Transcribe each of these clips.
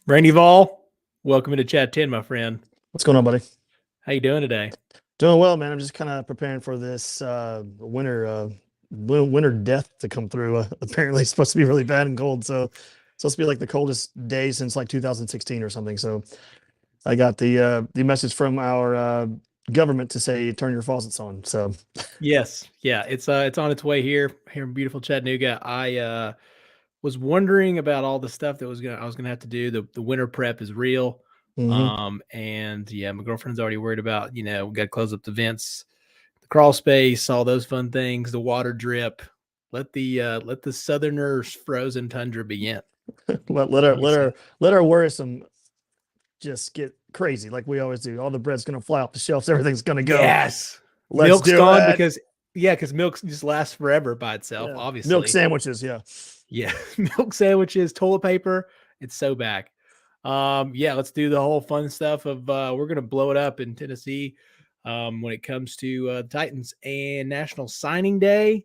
Rainey Vol, welcome to Chat 10, my friend. What's going on, buddy? How you doing today? Doing well, man. I'm just kind of preparing for this winter death to come through. Apparently, it's supposed to be really bad and cold. So it's supposed to be like the coldest day since like 2016 or something. So I got the message from our government to say turn your faucets on. So Yes, yeah, it's on its way here in beautiful Chattanooga. I was wondering about all the stuff that I was gonna have to do. The winter prep is real. And yeah, my girlfriend's already worried about, we got to close up the vents, the crawl space, all those fun things, the water drip. Let the Southerners frozen tundra begin. let our worrisome just get crazy like we always do. All the bread's gonna fly off the shelves. Everything's gonna go. Yes, Let's milk's do gone it. because milk just lasts forever by itself. Yeah. Obviously, Milk sandwiches. Yeah, milk sandwiches, toilet paper. It's so back. Yeah, let's do the whole fun stuff of we're gonna blow it up in Tennessee when it comes to the Titans and National Signing Day.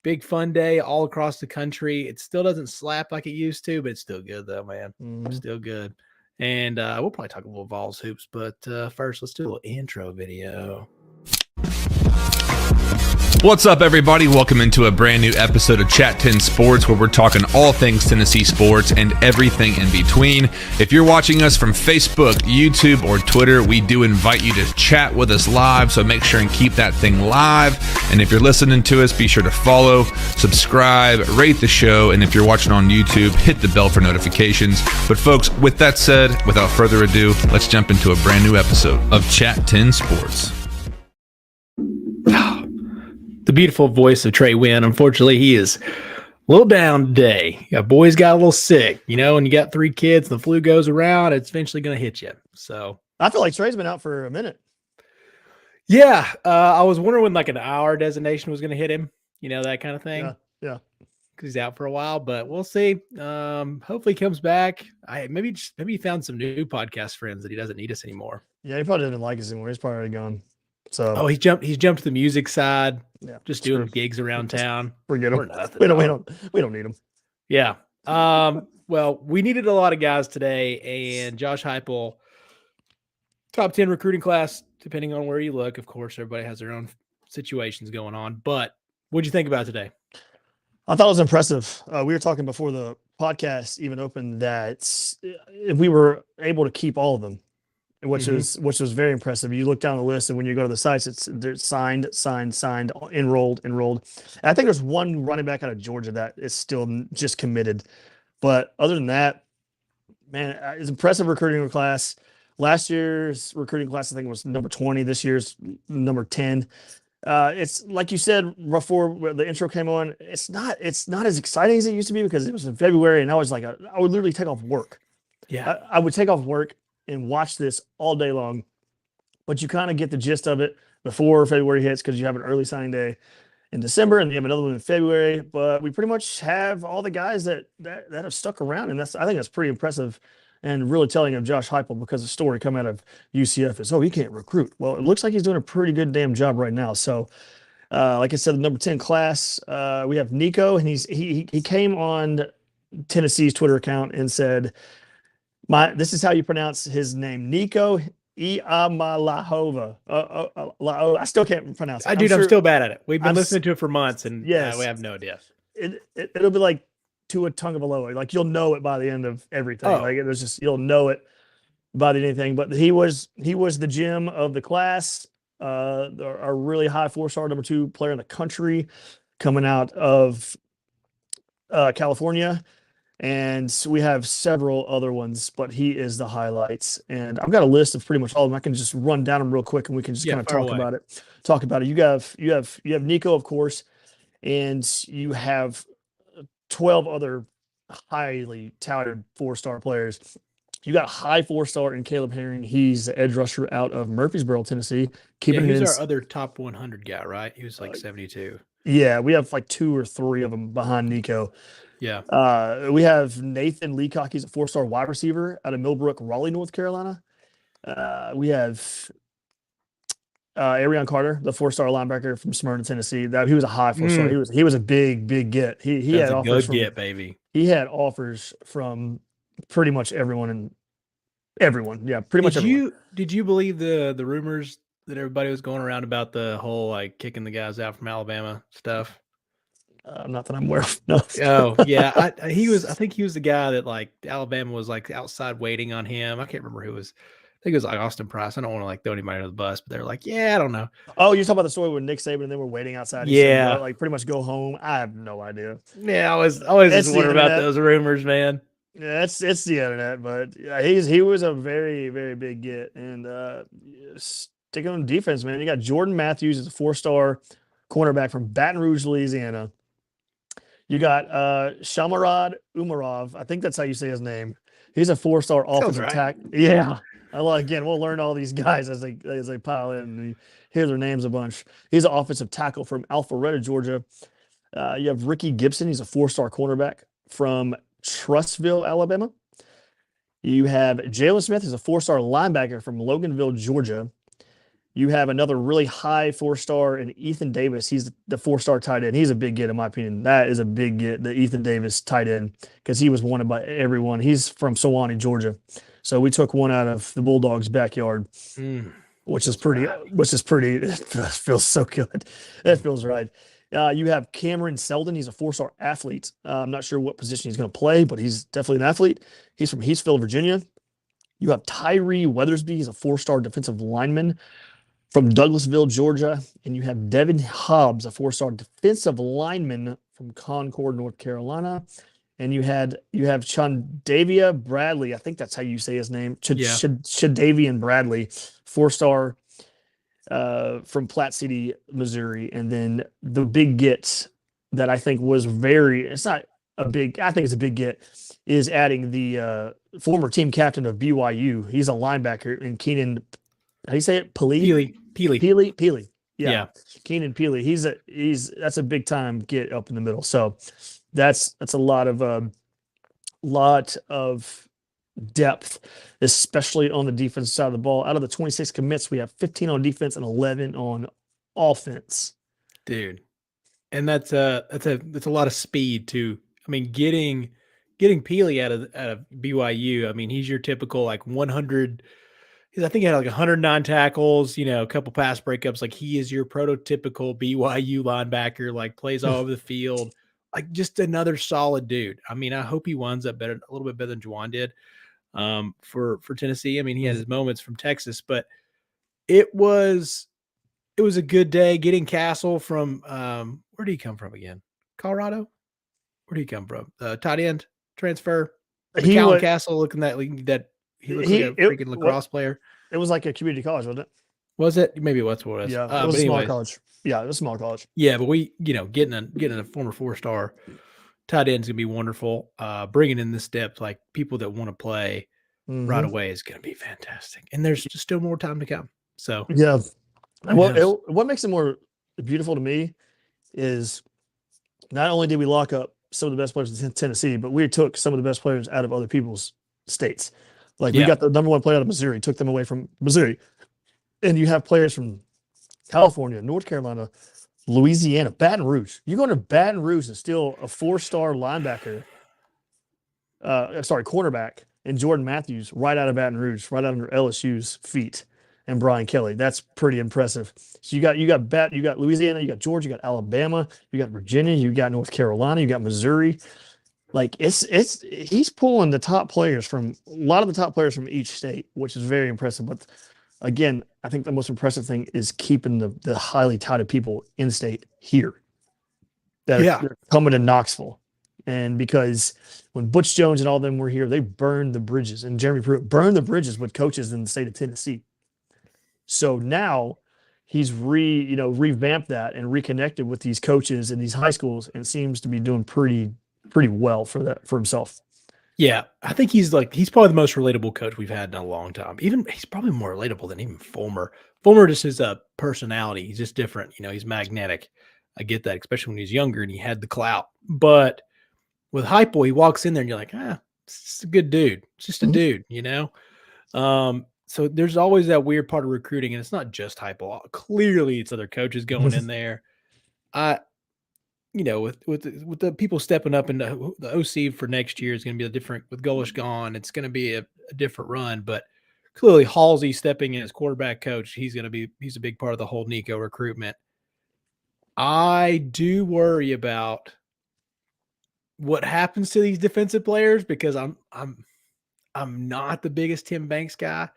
Big fun day all across the country. It still doesn't slap like it used to, but it's still good though, man. Still good. And we'll probably talk a little Vols hoops, but first let's do a little intro video. What's up, everybody? Welcome into a brand new episode of Chat 10 Sports, where we're talking all things Tennessee sports and everything in between. If you're watching us from Facebook, YouTube, or Twitter, we do invite you to chat with us live, so make sure and keep that thing live. And if you're listening to us, be sure to follow, subscribe, rate the show, and if you're watching on YouTube, hit the bell for notifications. But folks, with that said, without further ado, let's jump into a brand new episode of Chat 10 Sports. The beautiful voice of Trey Wynn. Unfortunately, he is a little down today. Yeah, boys got a little sick. When you got 3 kids, the flu goes around, it's eventually going to hit you. So I feel like Trey's been out for a minute. Yeah, I was wondering when like an hour designation was going to hit him. That kind of thing. Yeah. Because he's out for a while, but we'll see. Hopefully, he comes back. Maybe he found some new podcast friends that he doesn't need us anymore. Yeah, he probably didn't like us anymore. He's probably already gone. So he's jumped to the music side. Yeah, just doing gigs around town. Forget him. We don't need him. Yeah. Well, we needed a lot of guys today, and Josh Heupel, top 10 recruiting class, depending on where you look. Of course, everybody has their own situations going on. But what'd you think about today? I thought it was impressive. We were talking before the podcast even opened that if we were able to keep all of them, which was very impressive. You look down the list, and when you go to the sites, they're signed, enrolled. And I think there's one running back out of Georgia that is still just committed. But other than that, man, it's impressive recruiting class. Last year's recruiting class, I think, was number 20. This year's number 10. It's like you said before the intro came on. It's not as exciting as it used to be because it was in February, and I was like, I would literally take off work. Yeah, I would take off work and watch this all day long, but you kind of get the gist of it before February hits because you have an early signing day in December and you have another one in February. But we pretty much have all the guys that have stuck around, and I think that's pretty impressive and really telling of Josh Heupel, because the story coming out of UCF is, he can't recruit. Well, it looks like he's doing a pretty good damn job right now. So, like I said, the number 10 class, we have Nico, and he came on Tennessee's Twitter account and said, this is how you pronounce his name, Nico Iamaleava. I still can't pronounce it. I'm still bad at it. We've been listening to it for months, and we have no idea. It'll be like Tua Tagovailoa. Like, you'll know it by the end of everything. Like, there's just, you'll know it by the anything. But he was the gem of the class. A really high 4-star number 2 player in the country, coming out of California. And we have several other ones, but he is the highlights. And I've got a list of pretty much all of them. I can just run down them real quick, and we can just kind of talk about it. You have Nico, of course, and you have 12 other highly touted 4-star players. You got a high 4-star in Caleb Herring. He's the edge rusher out of Murfreesboro, Tennessee. He's our other top 100 guy, right? He was like 72. Yeah, we have like 2 or 3 of them behind Nico. Yeah. We have Nathan Leacock. He's a 4-star wide receiver out of Millbrook, Raleigh, North Carolina. We have Arion Carter, the 4-star linebacker from Smyrna, Tennessee. That he was a high 4-star. He was a big get. He That's had a offers good from get, baby. he had offers from pretty much everyone and everyone. Yeah, pretty much everyone. Did you believe the rumors that everybody was going around about the whole like kicking the guys out from Alabama stuff? Not that I'm aware of. No. Oh yeah, I think he was the guy that like Alabama was like outside waiting on him. I can't remember who it was. I think it was like Austin Price. I don't want to like throw anybody under the bus, but they're like, yeah, I don't know. Oh, you're talking about the story with Nick Saban and they were waiting outside. He Yeah, said, like pretty much go home. I have no idea. Yeah, I was just wondering about those rumors, man. Yeah, it's the internet, but yeah, he was a very, very big get. And sticking on defense, man, you got Jordan Matthews as a 4-star cornerback from Baton Rouge, Louisiana. You got Shamarad Umarov. I think that's how you say his name. He's a 4-star offensive tackle. Yeah. Again, we'll learn all these guys as they pile in and hear their names a bunch. He's an offensive tackle from Alpharetta, Georgia. You have Ricky Gibson. He's a 4-star cornerback from Trussville, Alabama. You have Jalen Smith. He's a 4-star linebacker from Loganville, Georgia. You have another really high 4-star in Ethan Davis. He's the 4-star tight end. He's a big get, in my opinion. That is a big get, the Ethan Davis tight end, because he was wanted by everyone. He's from Sewanee, Georgia. So we took one out of the Bulldogs' backyard, which is pretty. It feels so good. It feels right. You have Cameron Selden. He's a 4-star athlete. I'm not sure what position he's going to play, but he's definitely an athlete. He's from Heathfield, Virginia. You have Tyree Weathersby. He's a 4-star defensive lineman from Douglasville, Georgia. And you have Devin Hobbs, a 4-star defensive lineman from Concord, North Carolina. And you have Chandavia Bradley. I think that's how you say his name. Shadavian Bradley, 4-star from Platte City, Missouri. And then the big get that I think was it's not a big, I think it's a big get, is adding the former team captain of BYU. He's a linebacker in Keenan. How do you say it? Peely. Yeah. Keenan Peely. That's a big time get up in the middle. So that's a lot of depth, especially on the defensive side of the ball. Out of the 26 commits, we have 15 on defense and 11 on offense. Dude. And that's a lot of speed too. I mean, getting Peely out of BYU. I mean, he's your typical like 100. I think he had like 109 tackles, a couple pass breakups. Like he is your prototypical BYU linebacker, like plays all over the field, like just another solid dude. I mean, I hope he winds up a little bit better than Juwan did for Tennessee. I mean, he had his moments from Texas, but it was a good day getting Castle from where did he come from again? Colorado? Where did he come from? Tight end transfer. Castle looking that he looks like a freaking lacrosse player. It was like a community college, wasn't it? Was it? Maybe that's what it was. Yeah, it was a small college. Yeah, it was a small college. Yeah, but we, getting a former 4-star tight end is gonna be wonderful. Bringing in this depth, like people that want to play right away, is gonna be fantastic. And there's just still more time to come. So yeah. Well, what makes it more beautiful to me is not only did we lock up some of the best players in Tennessee, but we took some of the best players out of other people's states. Like we got the number 1 player out of Missouri, took them away from Missouri. And you have players from California, North Carolina, Louisiana, Baton Rouge. You go to Baton Rouge and steal a 4-star linebacker, cornerback, and Jordan Matthews right out of Baton Rouge, right under LSU's feet, and Brian Kelly. That's pretty impressive. So you got Louisiana, you got Georgia, you got Alabama, you got Virginia, you got North Carolina, you got Missouri. Like he's pulling the top players from a lot of the top players from each state, which is very impressive. But again, I think the most impressive thing is keeping the highly touted people in state here that are coming to Knoxville. And because when Butch Jones and all them were here, they burned the bridges, and Jeremy Pruitt burned the bridges with coaches in the state of Tennessee. So now he's revamped that and reconnected with these coaches in these high schools, and seems to be doing pretty well for himself. Yeah, I think he's probably the most relatable coach we've had in a long time. Even he's probably more relatable than even Fulmer. Fulmer just is a personality. He's just different. He's magnetic. I get that, especially when he's younger and he had the clout. But with Heupel, he walks in there and you're like, it's just a good dude. It's just a dude, so there's always that weird part of recruiting, and it's not just Heupel. Clearly, it's other coaches going in there. With the people stepping up, and the OC for next year is going to be a different. With Golish gone, it's going to be a different run. But clearly, Halsey stepping in as quarterback coach, he's a big part of the whole Nico recruitment. I do worry about what happens to these defensive players because I'm not the biggest Tim Banks guy. I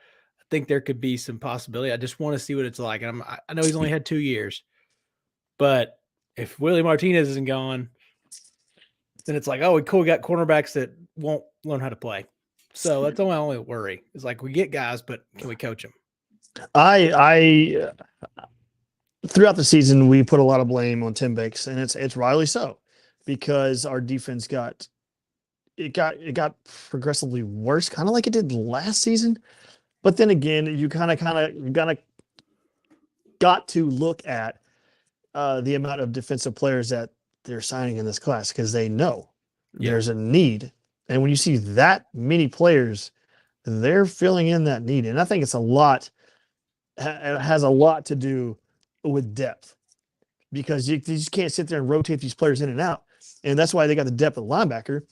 think there could be some possibility. I just want to see what it's like. And I know he's only had 2 years, but if Willie Martinez isn't gone, then it's like, oh, we got cornerbacks that won't learn how to play. So that's my only worry. It's like we get guys, but can we coach them? I throughout the season we put a lot of blame on Tim Banks, and it's rightly so, because our defense got progressively worse, kind of like it did last season. But then again, you kind of got to look at the amount of defensive players that they're signing in this class, because they know there's a need. And when you see that many players, they're filling in that need. And I think it has a lot to do with depth, because you just can't sit there and rotate these players in and out. And that's why they got the depth of linebacker.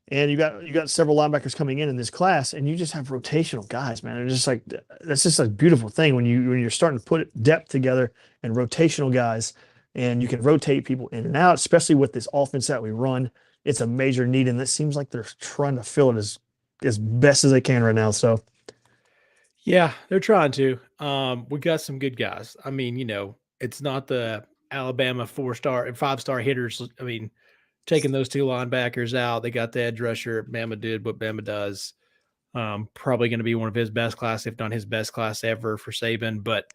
And you got several linebackers coming in this class, and you just have rotational guys, man. It's just like, that's just a beautiful thing when you're starting to put depth together and rotational guys, and you can rotate people in and out, especially with this offense that we run. It's a major need, and it seems like they're trying to fill it as best as they can right now. So, yeah, they're trying to. We got some good guys. I mean, it's not the Alabama 4-star and 5-star hitters. I mean, taking those 2 linebackers out, they got the edge rusher. Bama did what Bama does. Probably going to be one of his best class, if not his best class ever for Saban. But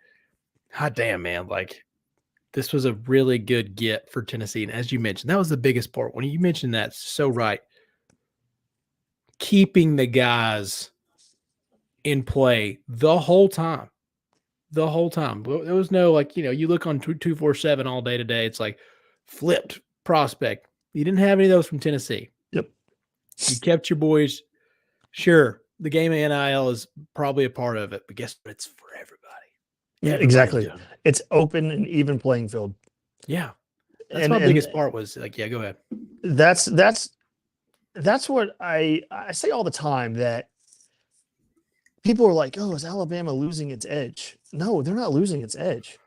hot damn, man, like this was a really good get for Tennessee. And as you mentioned, that was the biggest part. When you mentioned that, so right. Keeping the guys in play the whole time. The whole time. There was no, you look on 247 all day today, it's like flipped prospect. You didn't have any of those from Tennessee. Yep. You kept your boys. Sure, the game of NIL is probably a part of it, but guess what? It's for everybody. Yeah, exactly. It's open and even playing field. Yeah. That's my biggest part was like, yeah, go ahead. That's what I say all the time, that people are like, oh, is Alabama losing its edge? No, they're not losing its edge.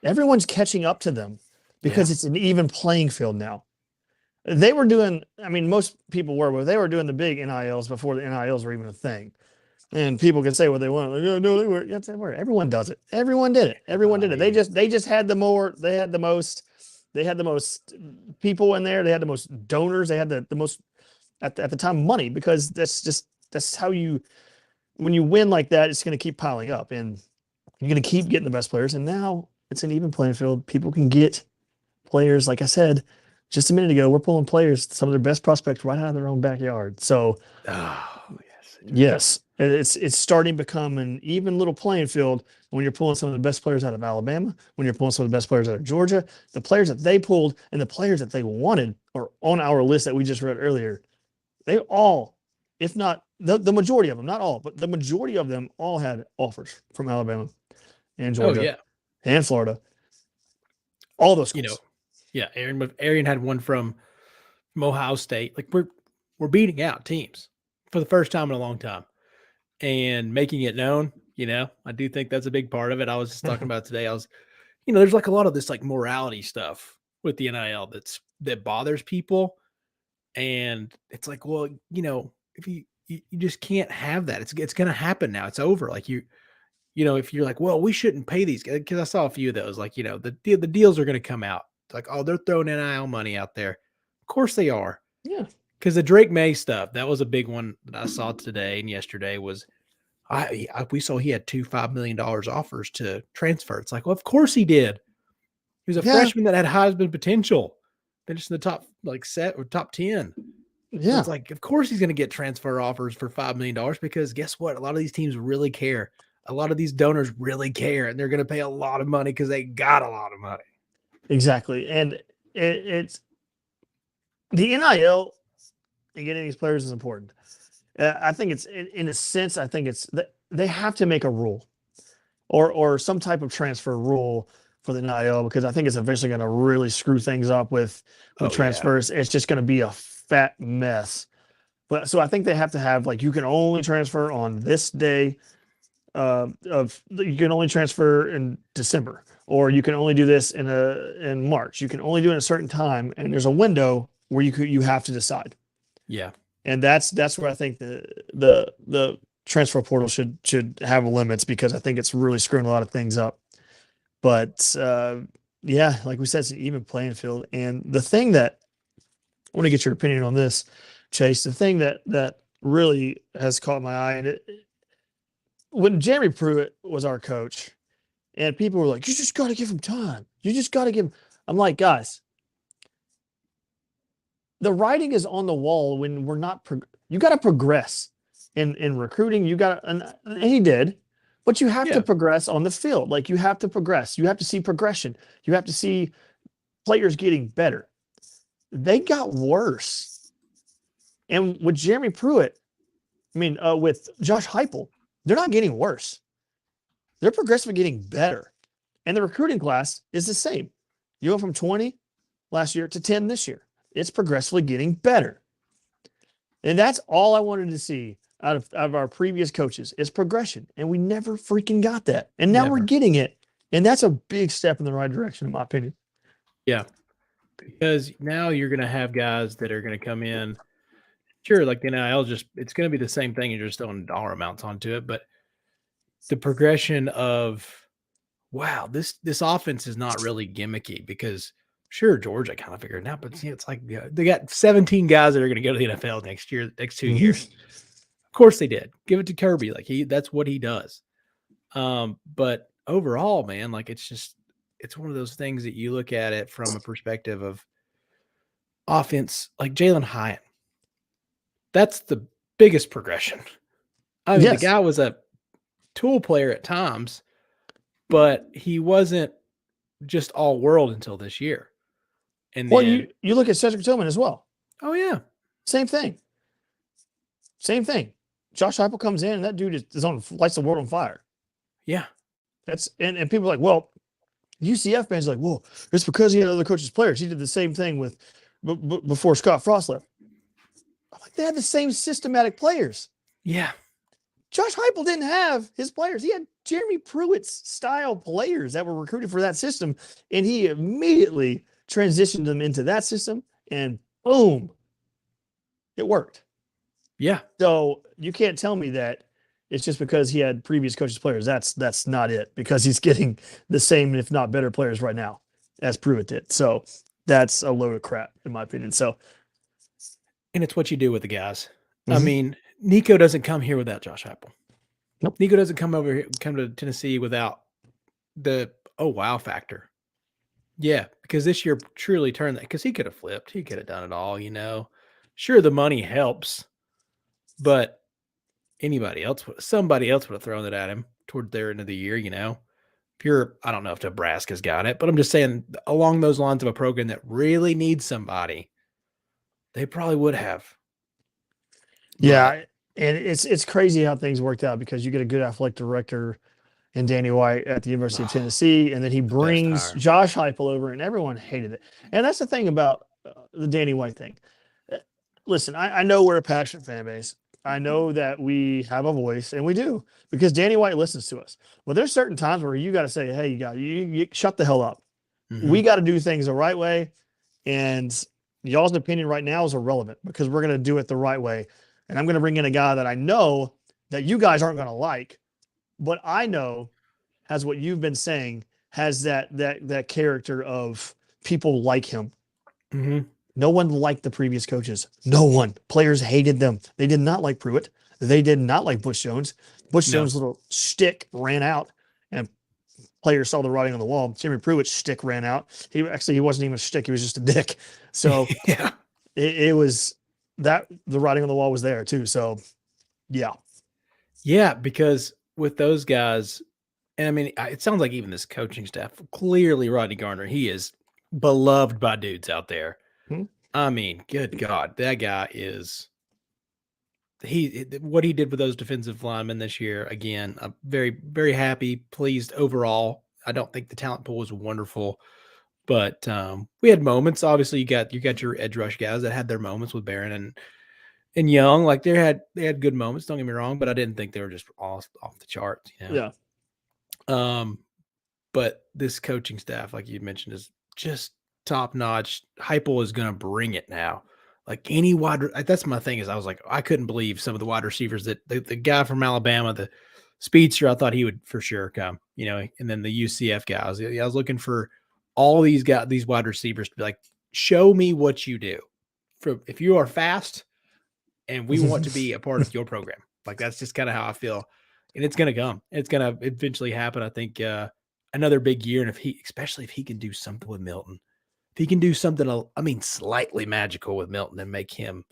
Everyone's catching up to them because it's an even playing field now. They were doing, most people were, but they were doing the big NILs before the NILs were even a thing. And people can say what they want. Like, oh, no, they were. Yes, they were. Everyone does it. Everyone did it. Everyone did it. They just had the most people in there. They had the most donors. They had the most at the time money, because that's how when you win like that, it's going to keep piling up, and you're going to keep getting the best players. And now it's an even playing field. People can get players. Like I said just a minute ago, we're pulling players, some of their best prospects, right out of their own backyard. So, yes, it's starting to become an even little playing field when you're pulling some of the best players out of Alabama, when you're pulling some of the best players out of Georgia. The players that they pulled and the players that they wanted are on our list that we just read earlier. They all, if not the majority of them, not all, but the majority of them all had offers from Alabama and Georgia and Florida. All those schools. Yeah, Arian had one from Ohio State. Like we're beating out teams for the first time in a long time and making it known. I do think that's a big part of it. I was just talking about it today. There's like a lot of this like morality stuff with the NIL that bothers people, and it's like, well, if you just can't have that. It's going to happen now. It's over. Like if you're like, well, we shouldn't pay these guys, because I saw a few of those. Like the deals are going to come out. It's like, oh, they're throwing NIL money out there. Of course they are. Yeah. Because the Drake May stuff, that was a big one that I saw today and yesterday was, we saw he had 2 $5 million offers to transfer. It's like, well, of course he did. He was a freshman that had Heisman potential. Finished in the top top 10. Yeah. So it's like, of course he's going to get transfer offers for $5 million, because guess what? A lot of these teams really care. A lot of these donors really care, and they're going to pay a lot of money because they got a lot of money. Exactly. And it's the NIL and getting these players is important. I think it's in a sense, I think it's they have to make a rule or some type of transfer rule for the NIL, because I think it's eventually going to really screw things up with transfers. It's just going to be a fat mess. But so I think they have to have, like, you can only transfer on this day, you can only transfer in December, or you can only do this in March. You can only do it at a certain time, and there's a window where you have to decide. Yeah. And that's where I think the transfer portal should have limits, because I think it's really screwing a lot of things up. But yeah, like we said, it's an even playing field. And the thing that I want to get your opinion on this, Chase, the thing that really has caught my eye, and when Jeremy Pruitt was our coach, and people were like, "You just got to give him time. You just got to give him." I'm like, guys, the writing is on the wall when we're not. You got to progress in recruiting. You got to, and he did, but you have to progress on the field. Like, you have to progress. You have to see progression. You have to see players getting better. They got worse. And with Jeremy Pruitt, with Josh Heupel, they're not getting worse. They're progressively getting better. And the recruiting class is the same. You go from 20 last year to 10 this year. It's progressively getting better. And that's all I wanted to see out of our previous coaches is progression. And we never freaking got that. And now we're getting it. And that's a big step in the right direction, in my opinion. Yeah. Because now you're going to have guys that are going to come in. Sure, like the NIL, it's going to be the same thing. You're just throwing dollar amounts onto it. But the progression of, wow, this offense is not really gimmicky, because sure, Georgia kind of figured it out, but it's like they got 17 guys that are going to go to the NFL next 2 years. Of course they did. Give it to Kirby. Like, that's what he does. But overall, man, like, it's one of those things that you look at it from a perspective of offense, like Jalen Hyatt. That's the biggest progression. I mean, the guy was a tool player at times, but he wasn't just all world until this year. And then, you look at Cedric Tillman as well. Oh yeah, same thing. Josh Heupel comes in, and that dude lights the world on fire. Yeah, and people are like, well, UCF fans are like, well, it's because he had other coaches' players. He did the same thing with before Scott Frost left. I'm like, they had the same systematic players. Yeah. Josh Heupel didn't have his players. He had Jeremy Pruitt's style players that were recruited for that system, and he immediately transitioned them into that system, and boom, it worked. Yeah. So you can't tell me that it's just because he had previous coaches' players. That's not it, because he's getting the same, if not better, players right now as Pruitt did. So that's a load of crap, in my opinion. And it's what you do with the guys. Mm-hmm. I mean, Nico doesn't come here without Josh Heupel. Nope. Nico doesn't come to Tennessee without the wow factor. Yeah, because this year truly turned that, because he could have flipped. He could have done it all, Sure, the money helps, but somebody else would have thrown it at him toward their end of the year, I don't know if Nebraska's got it, but I'm just saying, along those lines of a program that really needs somebody, they probably would have. Yeah, and it's crazy how things worked out, because you get a good athletic director in Danny White at the University of Tennessee, and then he brings Josh Heupel over, and everyone hated it. And that's the thing about the Danny White thing. Listen, I know we're a passionate fan base. I know that we have a voice, and we do, because Danny White listens to us. Well, there's certain times where you got to say, hey, you shut the hell up. Mm-hmm. We got to do things the right way, and y'all's opinion right now is irrelevant, because we're going to do it the right way. And I'm going to bring in a guy that I know that you guys aren't going to like, but I know has what you've been saying, has that character of people like him. Mm-hmm. No one liked the previous coaches. No one. Players hated them. They did not like Pruitt. They did not like Bush Jones. Jones' little shtick ran out, and players saw the writing on the wall. Jimmy Pruitt's shtick ran out. He wasn't even a shtick. He was just a dick. So yeah, it was that the writing on the wall was there too. So yeah. Yeah, because with those guys, and I mean, it sounds like even this coaching staff, clearly Rodney Garner, he is beloved by dudes out there. Hmm. I mean, good God, that guy is what he did with those defensive linemen this year, again, I'm very, very happy, pleased overall. I don't think the talent pool was wonderful, but we had moments. Obviously, you got your edge rush guys that had their moments with Barron and Young. Like they had good moments. Don't get me wrong, but I didn't think they were just off the charts. Yeah. But this coaching staff, like you mentioned, is just top notch. Heupel is going to bring it now. Like any that's my thing is I was like, I couldn't believe some of the wide receivers that the guy from Alabama, the speedster, I thought he would for sure come, and then the UCF guys. I was looking for all these guys, these wide receivers to be like, show me what you do. If you are fast and we want to be a part of your program, like that's just kind of how I feel. And it's going to come. It's going to eventually happen. I think another big year. And especially if he can do something with Milton, if he can do something, slightly magical with Milton and make him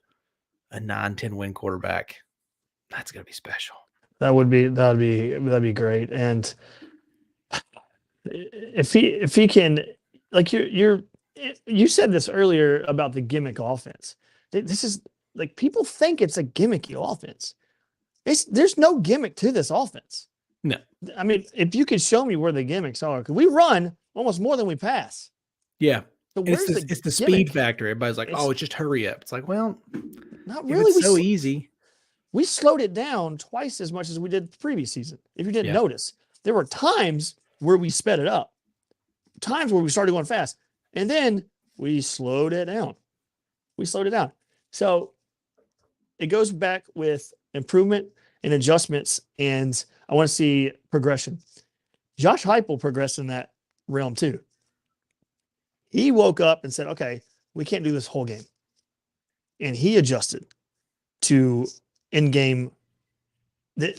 a 9-10 win quarterback, that's going to be special. That'd be great. And if he can, like you said this earlier about the gimmick offense. This is like people think it's a gimmicky offense. There's no gimmick to this offense. No. I mean, if you could show me where the gimmicks are, because we run almost more than we pass. Yeah. So it's the speed factor. Everybody's like, it's just hurry up. It's like, well, not really. It's so easy. We slowed it down twice as much as we did the previous season. If you didn't notice, there were times where we sped it up, times where we started going fast, and then we slowed it down. So it goes back with improvement and adjustments, and I want to see progression. Josh Heupel progressed in that realm too. He woke up and said, okay, we can't do this whole game. And he adjusted to in-game,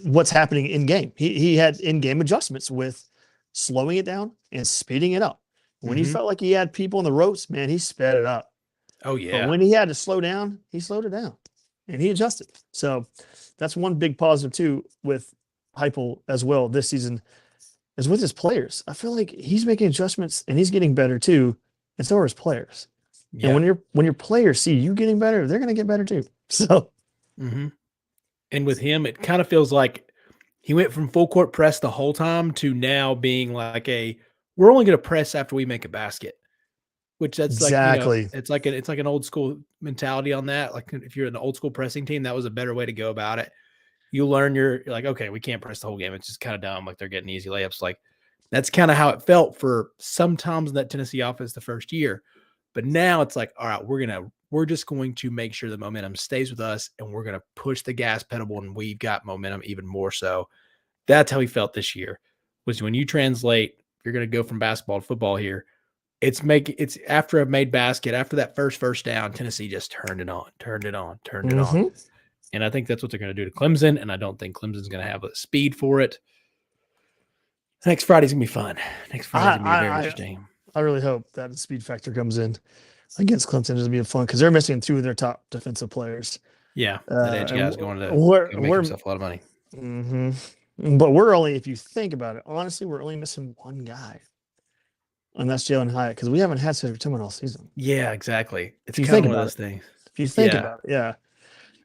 what's happening in-game. He had in-game adjustments with slowing it down and speeding it up. When he felt like he had people in the ropes, man, he sped it up. Oh, yeah. But when he had to slow down, he slowed it down. And he adjusted. So that's one big positive, too, with Heupel as well this season, is with his players. I feel like he's making adjustments, and he's getting better, too. And so are his players. Yeah. And when your players see you getting better, they're going to get better too. So, and with him, it kind of feels like he went from full court press the whole time to now being like we're only going to press after we make a basket, which that's exactly. Like, it's like an old school mentality on that. Like if you're in the old school pressing team, that was a better way to go about it. You learn you're like, okay, we can't press the whole game. It's just kind of dumb. Like they're getting easy layups. Like, that's kind of how it felt for some times in that Tennessee offense the first year. But now it's like, all right, we're just going to make sure the momentum stays with us, and we're going to push the gas pedal, and we've got momentum even more so. That's how he felt this year, was when you translate, you're going to go from basketball to football here. It's after a made basket, after that first down, Tennessee just turned it on. And I think that's what they're going to do to Clemson, and I don't think Clemson's going to have the speed for it. Next Friday's going to be fun. Next Friday's going to be very interesting. I really hope that the speed factor comes in against Clemson. It's going to be fun because they're missing two of their top defensive players. Yeah, that edge guy's going to make himself a lot of money. But we're only, if you think about it, honestly, we're only missing one guy. And that's Jalen Hyatt, because we haven't had Cedric Tillman all season. Yeah, exactly. It's kind of one of those things. If you think about it, yeah.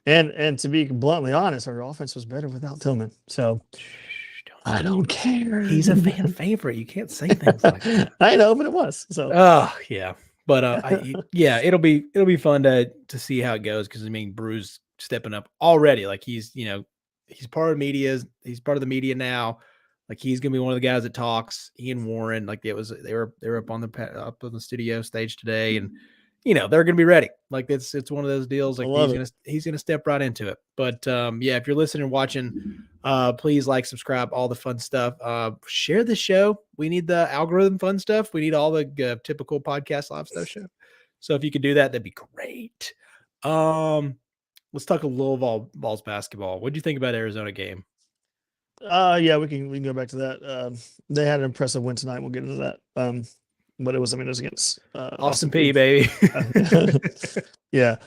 And to be bluntly honest, our offense was better without Tillman. So I don't care. He's a fan favorite. You can't say things like that. I know, but it was. So yeah. But it'll be fun to see how it goes, because Brew's stepping up already. Like he's part of media. He's part of the media now. Like he's gonna be one of the guys that talks. Ian Warren, like they were up on the studio stage today, and they're gonna be ready. Like it's one of those deals. Like he's gonna step right into it. But if you're listening and watching, please like, subscribe, all the fun stuff. Share the show. We need the algorithm fun stuff. We need all the typical podcast live stuff show. So if you could do that, that'd be great. Let's talk a little Vols basketball. What do you think about Arizona game? Yeah, we can go back to that. They had an impressive win tonight. We'll get into that. But it was against Austin P, baby. Yeah.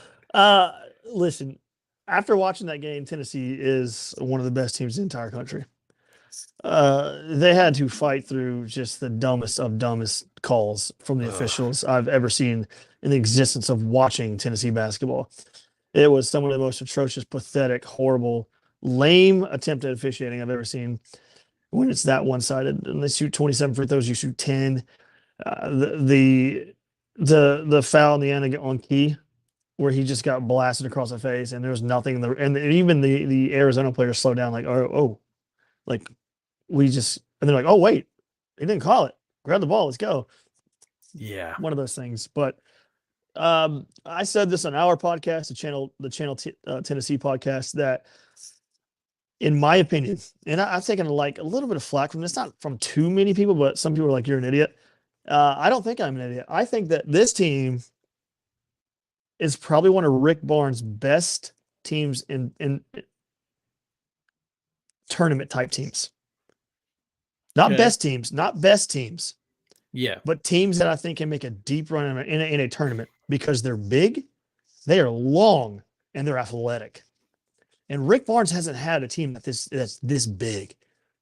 Listen, after watching that game, Tennessee is one of the best teams in the entire country. They had to fight through just the dumbest of dumbest calls from the officials I've ever seen in the existence of watching Tennessee basketball. It was some of the most atrocious, pathetic, horrible, lame attempt at officiating I've ever seen. When it's that one-sided, and they shoot 27 free throws, you shoot 10. The foul in the end on Key, where he just got blasted across the face, and there's nothing. And even the Arizona players slowed down, like, like we just, and they're like, oh wait, he didn't call it. Grab the ball, let's go. Yeah, one of those things. But I said this on our podcast, the channel Tennessee podcast, that in my opinion, and I've taken like a little bit of flack from this, not from too many people, but some people are like, you're an idiot. I don't think I'm an idiot. I think that this team is probably one of Rick Barnes' best teams in tournament type teams. Not best teams. Yeah. But teams that I think can make a deep run in a tournament because they're big, they are long, and they're athletic. And Rick Barnes hasn't had a team that's this big.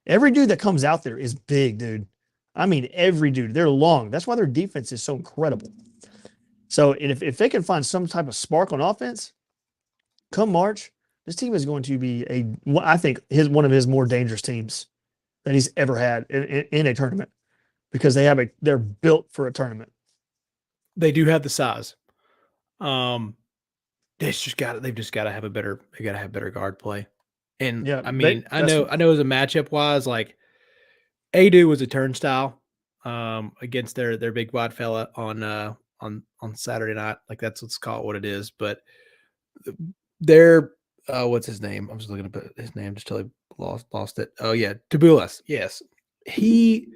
Every dude that comes out there is big, dude. I mean, every dude. They're long. That's why their defense is so incredible. So if they can find some type of spark on offense, come March, this team is going to be I think one of his more dangerous teams that he's ever had in a tournament, because they're built for a tournament. They do have the size. They've just got to have better guard play. And yeah, I mean, I know as a matchup wise, like Adu was a turnstile against their big wide fella on Saturday night. Like let's call it what it is. But they're what's his name? I'm just looking at his name just totally lost it. Oh yeah, Tabulas. Yes. He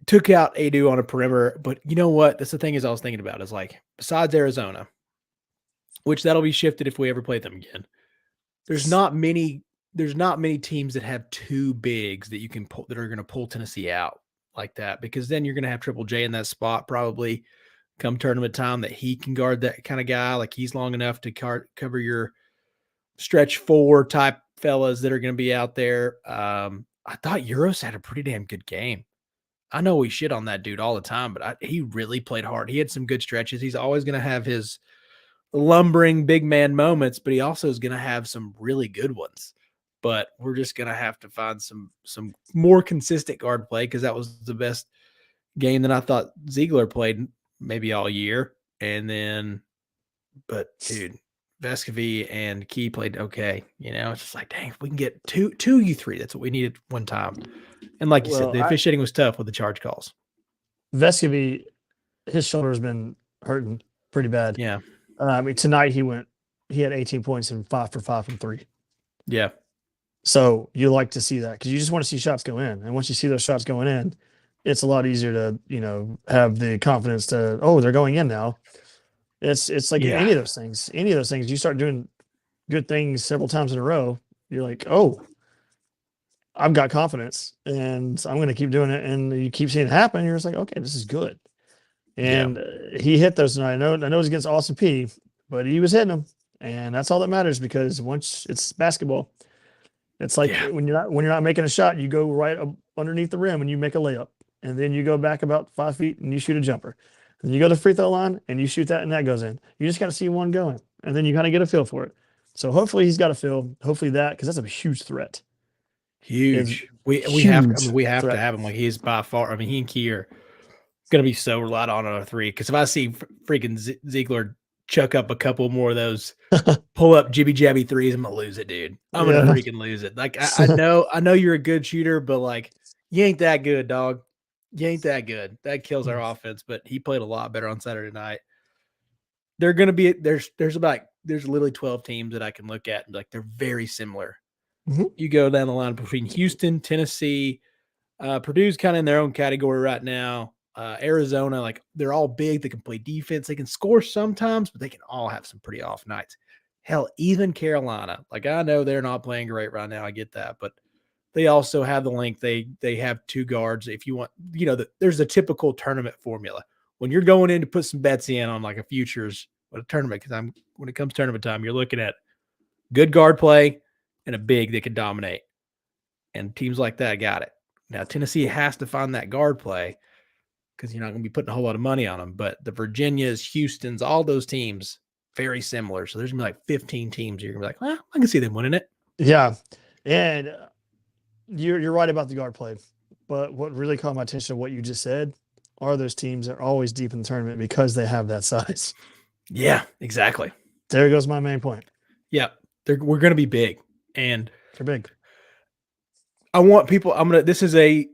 took out Adu on a perimeter, but you know what? That's the thing I was thinking about is like, besides Arizona, which that'll be shifted if we ever play them again. There's not many teams that have two bigs that you can pull that are going to pull Tennessee out like that, because then you're going to have Triple J in that spot probably come tournament time that he can guard that kind of guy. Like he's long enough to cover your stretch 4 type fellas that are going to be out there. I thought Euros had a pretty damn good game. I know we shit on that dude all the time, but he really played hard. He had some good stretches. He's always going to have his lumbering big man moments, but he also is going to have some really good ones. But we're just going to have to find some more consistent guard play, because that was the best game that I thought Ziegler played maybe all year. And then, but dude, Vescovy and Key played okay. You know, it's just like, dang, if we can get two U3, that's what we needed one time. And like you said, the officiating was tough with the charge calls. Vescovy, his shoulder has been hurting pretty bad. Yeah. I mean, tonight he had 18 points and 5 for 5 from 3. Yeah. So you like to see that, because you just want to see shots go in. And once you see those shots going in, it's a lot easier to, have the confidence to, they're going in now. It's like any of those things, you start doing good things several times in a row, you're like, I've got confidence and I'm going to keep doing it. And you keep seeing it happen. You're just like, okay, this is good. And he hit those tonight. I know it was against Austin P, but he was hitting them, and that's all that matters, because once it's basketball, it's like when you're not making a shot, you go right up underneath the rim and you make a layup, and then you go back about 5 feet and you shoot a jumper, and you go to the free throw line and you shoot that and that goes in. You just got to see one going, and then you kind of get a feel for it. So hopefully he's got a feel. Hopefully because that's a huge threat. Huge. We have to have him. Like he's by far. I mean, he and Key are going to be so relied on a 3, because if I see freaking Ziegler chuck up a couple more of those pull up jibby jabby 3s, I'm gonna lose it, dude. I'm gonna freaking lose it. Like I know you're a good shooter, but like you ain't that good, dog. You ain't that good. That kills our offense. But he played a lot better on Saturday night. They're gonna be there's literally 12 teams that I can look at and like they're very similar. Mm-hmm. You go down the line between Houston, Tennessee, Purdue's kind of in their own category right now. Arizona, like they're all big. They can play defense. They can score sometimes, but they can all have some pretty off nights. Hell, even Carolina. Like I know they're not playing great right now. I get that, but they also have the length. They have 2 guards. If you want, there's a typical tournament formula when you're going in to put some bets in on like a futures a tournament. Because when it comes tournament time, you're looking at good guard play and a big that can dominate. And teams like that got it. Now Tennessee has to find that guard play, because you're not going to be putting a whole lot of money on them. But the Virginias, Houstons, all those teams, very similar. So there's gonna be like 15 teams. You're gonna be like, well, I can see them winning it. Yeah, and you're right about the guard play, but what really caught my attention to what you just said are those teams that are always deep in the tournament because they have that size. Yeah, exactly. There goes my main point. Yeah, we're gonna be big, and they're big. I want people. This is a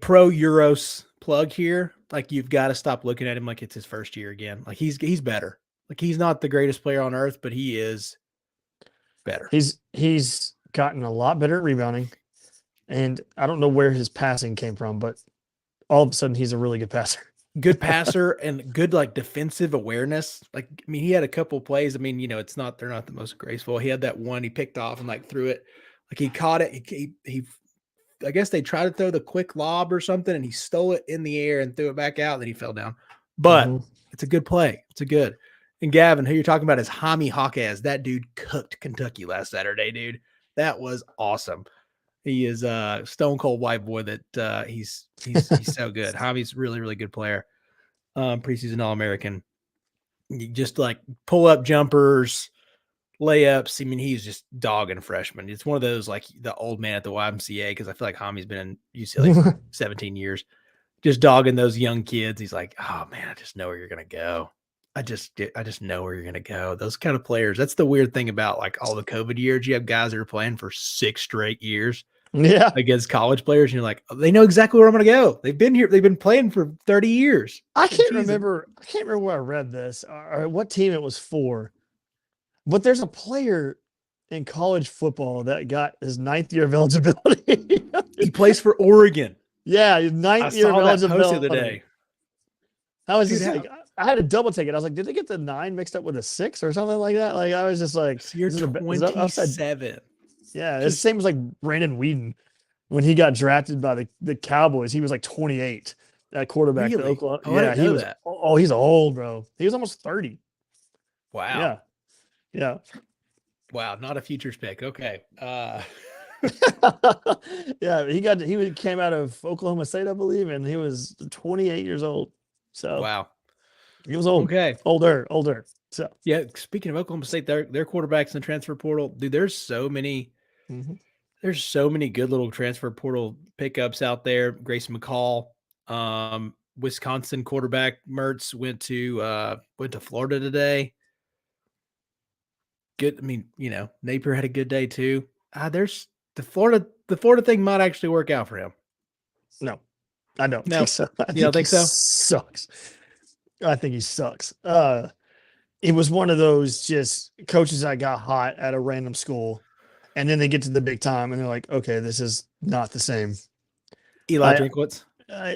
pro Euros plug here. Like, you've got to stop looking at him like it's his first year again. Like, he's better. Like, he's not the greatest player on earth, but he is better. He's gotten a lot better at rebounding, and I don't know where his passing came from, but all of a sudden he's a really good passer. Good passer and good like defensive awareness. Like, I mean, he had a couple plays. I mean, they're not the most graceful. He had that one he picked off and like threw it. Like, he caught it. He I guess they tried to throw the quick lob or something, and he stole it in the air and threw it back out. Then he fell down. But it's a good play. It's a good. And Gavin, who you're talking about is Jaime Jaquez. That dude cooked Kentucky last Saturday, dude. That was awesome. He is a stone cold white boy that he's so good. Jaime's really, really good player. Preseason All-American. Just like pull up jumpers, layups. I mean, he's just dogging freshmen. It's one of those like the old man at the YMCA, because I feel like Jaime's been in UCLA for 17 years, just dogging those young kids. He's like, oh man, I just know where you're gonna go. I just know where you're gonna go. Those kind of players. That's the weird thing about like all the COVID years. You have guys that are playing for 6 straight years. Yeah, against college players, and you're like, oh, they know exactly where I'm going to go. They've been here. They've been playing for 30 years. I can't remember where I read this or what team it was for, but there's a player in college football that got his 9th year of eligibility. He plays for Oregon. Yeah, his 9th year of eligibility. The other day. I was just like, I had to double take it. I was like, did they get the 9 mixed up with a 6 or something like that? Like, I was just like, so you're 27. Yeah, it's the same as like Brandon Whedon when he got drafted by the Cowboys. He was like 28 at quarterback for Oklahoma. Oh, yeah, he was that. Oh, he's old, bro. He was almost 30. Wow. Yeah. Wow, not a futures pick. Okay. Yeah, he came out of Oklahoma State, I believe, and he was 28 years old. So wow, he was old. Okay, older. So yeah. Speaking of Oklahoma State, their quarterbacks in the transfer portal, dude. There's so many. There's so many good little transfer portal pickups out there. Grayson McCall, Wisconsin quarterback Mertz went to Florida today. Good. I mean, Napier had a good day too. There's the Florida thing might actually work out for him. No, I don't think so. You don't think so? Sucks. I think he sucks. It was one of those just coaches that got hot at a random school, and then they get to the big time and they're like, okay, this is not the same. Eli Drinkwitz?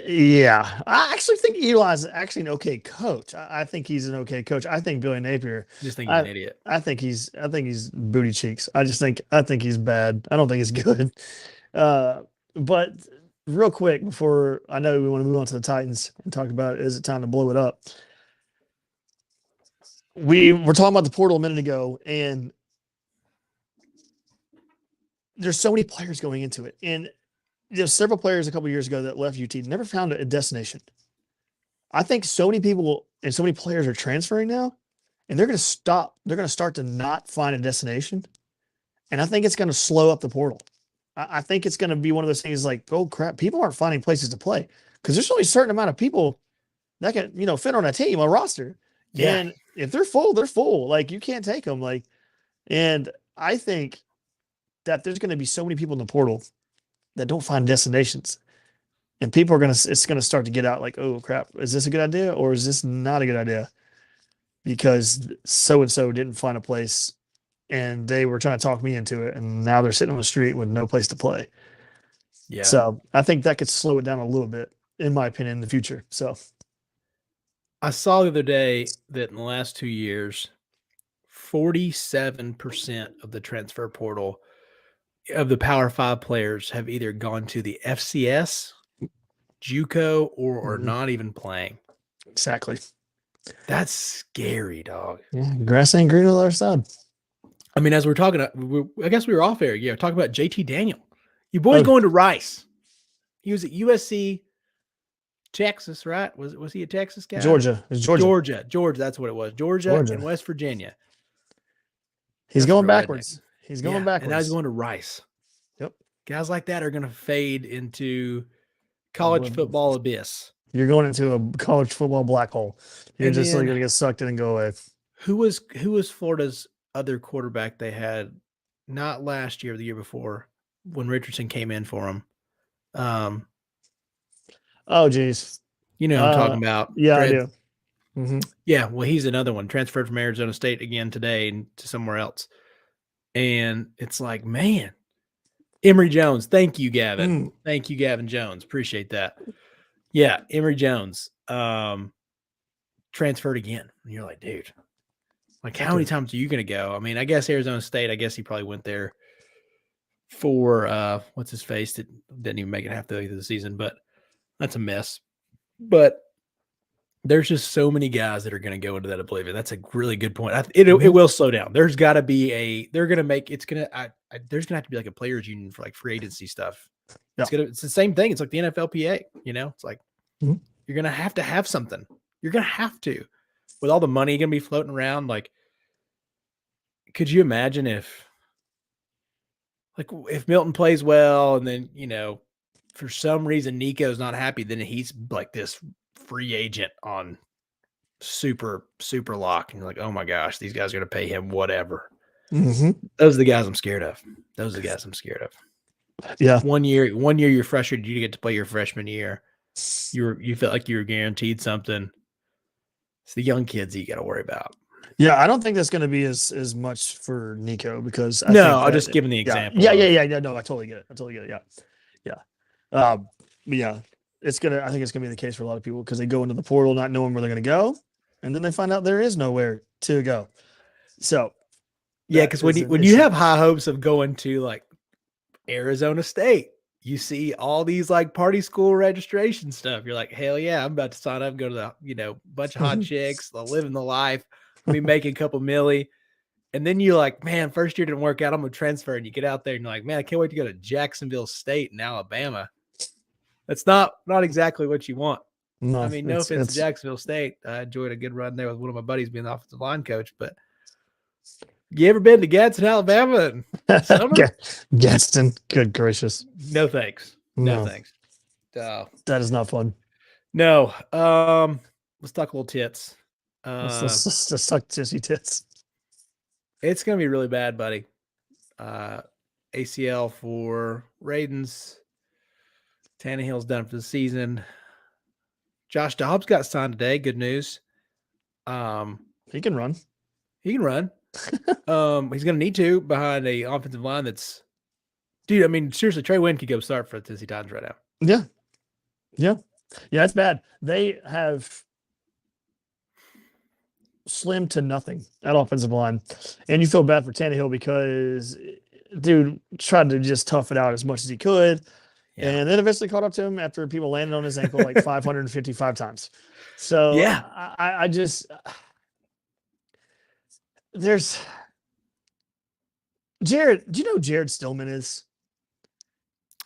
Yeah. I actually think Eli's actually an okay coach. I think he's an okay coach. I think Billy Napier. Just think he's an idiot. I think he's booty cheeks. I think he's bad. I don't think he's good. But real quick before I know we want to move on to the Titans and talk about is it time to blow it up? We were talking about the portal a minute ago, and there's so many players going into it. And there's several players a couple of years ago that left UT, never found a destination. I think so many people and so many players are transferring now, and they're going to stop. They're going to start to not find a destination. And I think it's going to slow up the portal. I think it's going to be one of those things like, oh crap, people aren't finding places to play because there's only a certain amount of people that can, fit on a team, a roster. Yeah. And if they're full, they're full. Like, you can't take them. Like, and I think that there's going to be so many people in the portal that don't find destinations, and people are it's going to start to get out like, oh crap, is this a good idea or is this not a good idea? Because so-and-so didn't find a place and they were trying to talk me into it, and now they're sitting on the street with no place to play. Yeah. So I think that could slow it down a little bit, in my opinion, in the future. So I saw the other day that in the last 2 years, 47% of the transfer portal of the Power 5 players have either gone to the FCS, JUCO, or are not even playing. Exactly. That's scary, dog. Yeah, grass ain't green on the other side. I mean, as we're talking, I guess we were off air. Yeah, talking about JT Daniel. Your boy's going to Rice. He was at USC, Texas, right? Was he a Texas guy? Georgia. It's Georgia. Georgia. That's what it was. Georgia and West Virginia. He's going backwards. He's going backwards. And now he's going to Rice. Yep. Guys like that are going to fade into college football abyss. You're going into a college football black hole. You're just going to get sucked in and go away. Who was Florida's other quarterback they had? Not last year, the year before, when Richardson came in for him. Oh, geez. You know what I'm talking about. Yeah, I do. Mm-hmm. Yeah, well, he's another one. Transferred from Arizona State again today and to somewhere else. And it's like, man, Emory Jones. Thank you, Gavin. Thank you, Gavin Jones. Appreciate that. Yeah, Emory Jones transferred again. And you're like, dude, like, how many times are you going to go? I mean, I guess Arizona State, I guess he probably went there for what's his face that didn't even make it halfway through the season, but that's a mess. But there's just so many guys that are going to go into that oblivion. That's a really good point. It will slow down. There's got to be there's going to have to be like a players union for like free agency stuff. Yeah. It's the same thing. It's like the NFLPA, it's like you're going to have something. You're going to have to, with all the money going to be floating around. Like, could you imagine if Milton plays well and then, for some reason Nico's not happy, then he's like this free agent on super lock. And you're like, oh my gosh, these guys are going to pay him whatever. Mm-hmm. Those are the guys I'm scared of. Yeah. One year you're frustrated you get to play your freshman year. You felt like you were guaranteed something. It's the young kids you got to worry about. Yeah, I don't think that's going to be as much for Nico because I'll just give him the example. Yeah. No, I totally get it. Yeah. Yeah. I think it's gonna be the case for a lot of people because they go into the portal not knowing where they're gonna go, and then they find out there is nowhere to go. So yeah, because when you have high hopes of going to like Arizona State, you see all these like party school registration stuff. You're like, hell yeah, I'm about to sign up and go to the bunch of hot chicks, living the life, be making a couple milli. And then you're like, man, first year didn't work out. I'm gonna transfer, and you get out there and you're like, man, I can't wait to go to Jacksonville State in Alabama. That's not exactly what you want. No, I mean, no offense to Jacksonville State. I enjoyed a good run there with one of my buddies being the offensive line coach. But you ever been to Gadsden, Alabama? Gadsden, good gracious. No thanks. No thanks. That is not fun. No. Let's talk a little tits. Let's suck tissy tits. It's gonna be really bad, buddy. ACL for Raidens. Tannehill's done for the season. Josh Dobbs got signed today. Good news. He can run. He's going to need to behind a offensive line that's – dude, I mean, seriously, Trey Wynn could go start for the Tennessee Titans right now. Yeah, it's bad. They have slim to nothing at offensive line. And you feel bad for Tannehill because, dude, tried to just tough it out as much as he could. Yeah. And then eventually caught up to him after people landed on his ankle like 555 times. So yeah, I just there's Jared. Do you know who Jared Stillman is?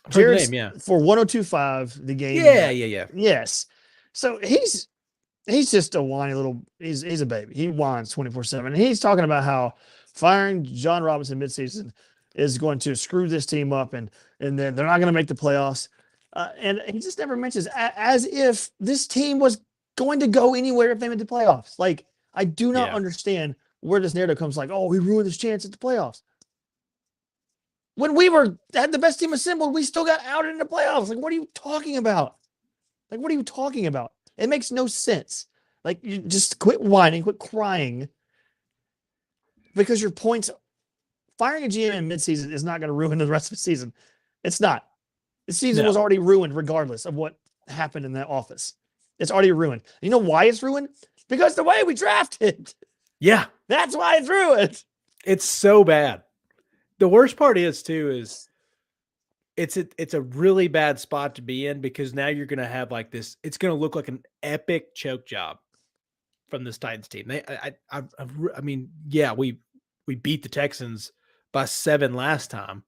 Jared's name, yeah. For 102.5 the game. Yeah. Yes. So he's just a whiny little. He's a baby. He whines 24/7. He's talking about how firing John Robinson midseason is going to screw this team up and then they're not going to make the playoffs. And he just never mentions as if this team was going to go anywhere if they made the playoffs. Like, I do not understand where this narrative comes like, oh, we ruined this chance at the playoffs. When we had the best team assembled, we still got out in the playoffs. Like, what are you talking about? It makes no sense. Like, you just quit whining, quit crying because your points – firing a GM in midseason is not going to ruin the rest of the season. It's not. The season was already ruined regardless of what happened in that office. It's already ruined. You know why it's ruined? Because the way we drafted. Yeah. That's why it's ruined. It's so bad. The worst part is it's a really bad spot to be in because now you're going to have like this. It's going to look like an epic choke job from this Titans team. I mean, we beat the Texans by 7 last time,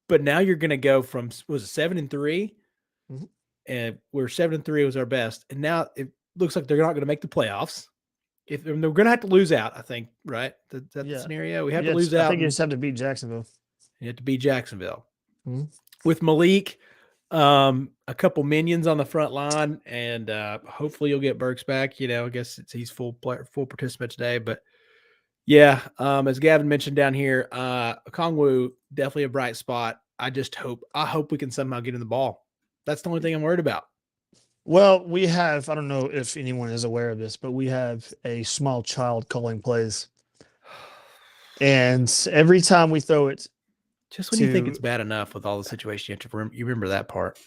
but now you're going to go from, was it 7-3? And we're 7-3 was our best. And now it looks like they're not going to make the playoffs. if they're going to have to lose out, I think, right? That's the scenario. We have to lose out. I think you just have to beat Jacksonville. You have to beat Jacksonville. Mm-hmm. With Malik, a couple minions on the front line, and hopefully you'll get Burks back. I guess he's full participant today, but yeah, as Gavin mentioned down here, Kongwu definitely a bright spot. I hope we can somehow get in the ball. That's the only thing I'm worried about. Well, we have, I don't know if anyone is aware of this, but we have a small child calling plays. And every time we throw it, just when you think it's bad enough with all the situation, you have to remember that part.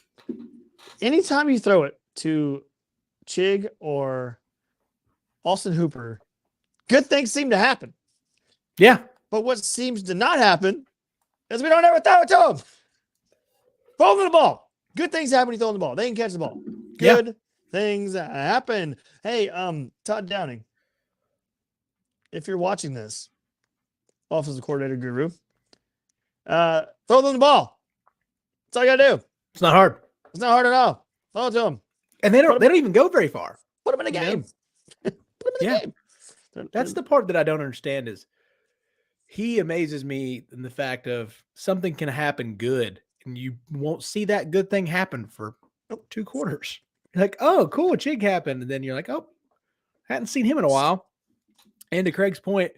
Anytime you throw it to Chig or Austin Hooper, good things seem to happen. Yeah. But what seems to not happen is we don't ever throw it to them. Throw them the ball. Good things happen when you throw them the ball. They can catch the ball. Good things happen. Hey, Todd Downing, if you're watching this, offensive coordinator guru, throw them the ball. That's all you gotta do. It's not hard. It's not hard at all. Throw it to them. And they don't even go very far. Put them in a game. Put them in a game. That's the part that I don't understand is he amazes me in the fact of something can happen good and you won't see that good thing happen for 2 quarters. You're like, oh, cool, a Chig happened. And then you're like, oh, hadn't seen him in a while. And to Craig's point,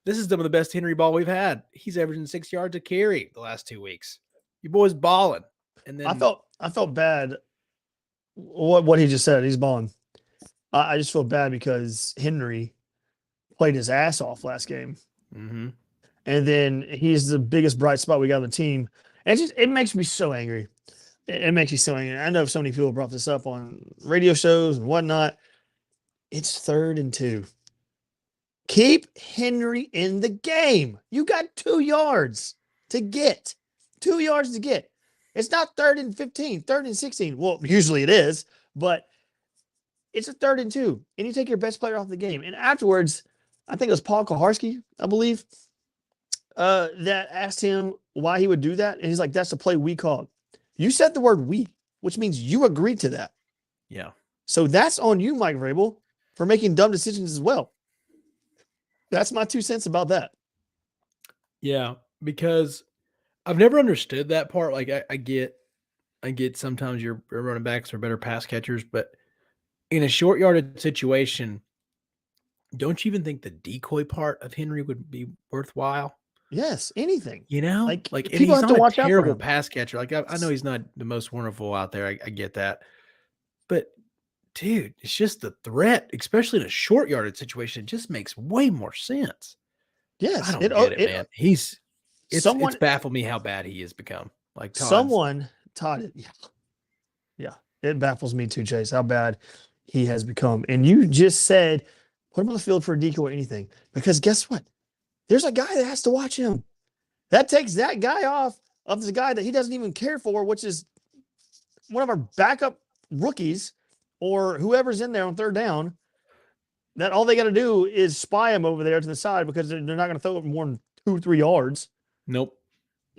this is some of the best Henry ball we've had. He's averaging 6 yards a carry the last 2 weeks. Your boy's balling. And then I felt bad. What he just said, he's balling. I just feel bad because Henry played his ass off last game. Mm-hmm. And then he's the biggest bright spot we got on the team. And it makes me so angry. It makes me so angry. I know so many people brought this up on radio shows and whatnot. It's 3rd and 2. Keep Henry in the game. You got 2 yards to get. 2 yards to get. It's not 3rd and 15, 3rd and 16. Well, usually it is, but it's a 3rd and 2. And you take your best player off the game. And afterwards, I think it was Paul Koharski, I believe, that asked him why he would do that. And he's like, that's the play we called. You said the word we, which means you agreed to that. Yeah. So that's on you, Mike Vrabel, for making dumb decisions as well. That's my 2 cents about that. Yeah, because I've never understood that part. Like I get sometimes your running backs are better pass catchers, but in a short yarded situation, don't you even think the decoy part of Henry would be worthwhile? Yes, anything. Like people and he's have not to a watch out for terrible him. pass catcher. Like I know he's not the most wonderful out there. I get that, but dude, it's just the threat, especially in a short yarded situation. It just makes way more sense. Yes, I don't get it, man. It's baffled me how bad he has become. Like Todd, yeah, it baffles me too, Chase, how bad he has become. And you just said, put him on the field for a decoy or anything, because guess what? There's a guy that has to watch him. That takes that guy off of the guy that he doesn't even care for, which is one of our backup rookies or whoever's in there on 3rd down. That all they got to do is spy him over there to the side because they're not going to throw it more than 2 or 3 yards. Nope.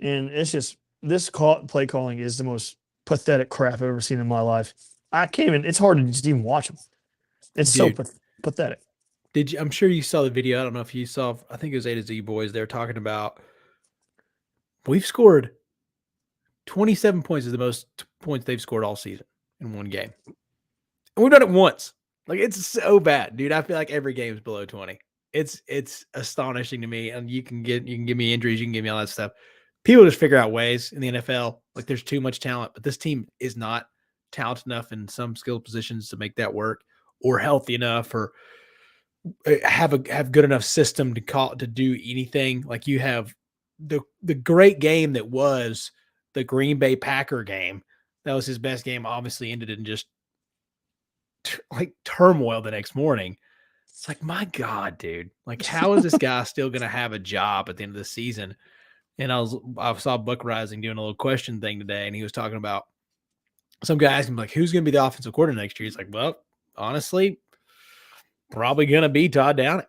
And it's just this play calling is the most pathetic crap I've ever seen in my life. I can't even. It's hard to just even watch them. It's so pathetic. I'm sure you saw the video. I don't know if you saw. I think it was A to Z Boys. They're talking about we've scored 27 points is the most points they've scored all season in one game, and we've done it once. Like it's so bad, dude. I feel like every game is below 20. It's astonishing to me. And you can give me injuries, you can give me all that stuff. People just figure out ways in the NFL. Like there's too much talent, but this team is not talented enough in some skill positions to make that work, or healthy enough, or have good enough system to do anything. Like you have the great game that was the Green Bay Packer game. That was his best game. Obviously ended in just like turmoil the next morning. It's like, my God, dude, like how is this guy still going to have a job at the end of the season? And I saw Buck Rising doing a little question thing today, and he was talking about some guy asking him, like, who's going to be the offensive coordinator next year? He's like, well, honestly, probably going to be Todd Downing.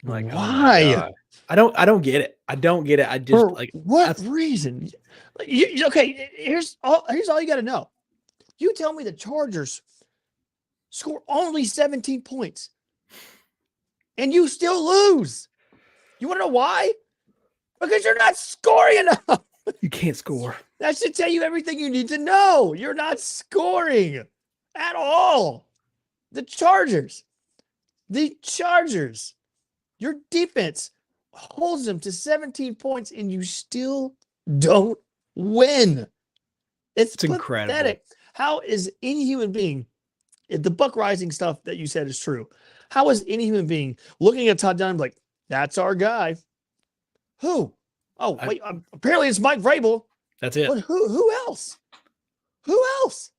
I'm like, why? Oh, I don't get it. I don't get it. I just for what reason? Okay, here's all you got to know. You tell me the Chargers score only 17 points. and you still lose. You want to know why? Because you're not scoring enough. You can't score. That should tell you everything you need to know. You're not scoring at all. The Chargers, your defense holds them to 17 points and you still don't win. It's incredible. pathetic. How is any human being, if the Buck Rising stuff that you said is true, how is any human being looking at Todd Dunn like, that's our guy? Who? Oh, wait, apparently it's Mike Vrabel. That's it. But who else? Who else?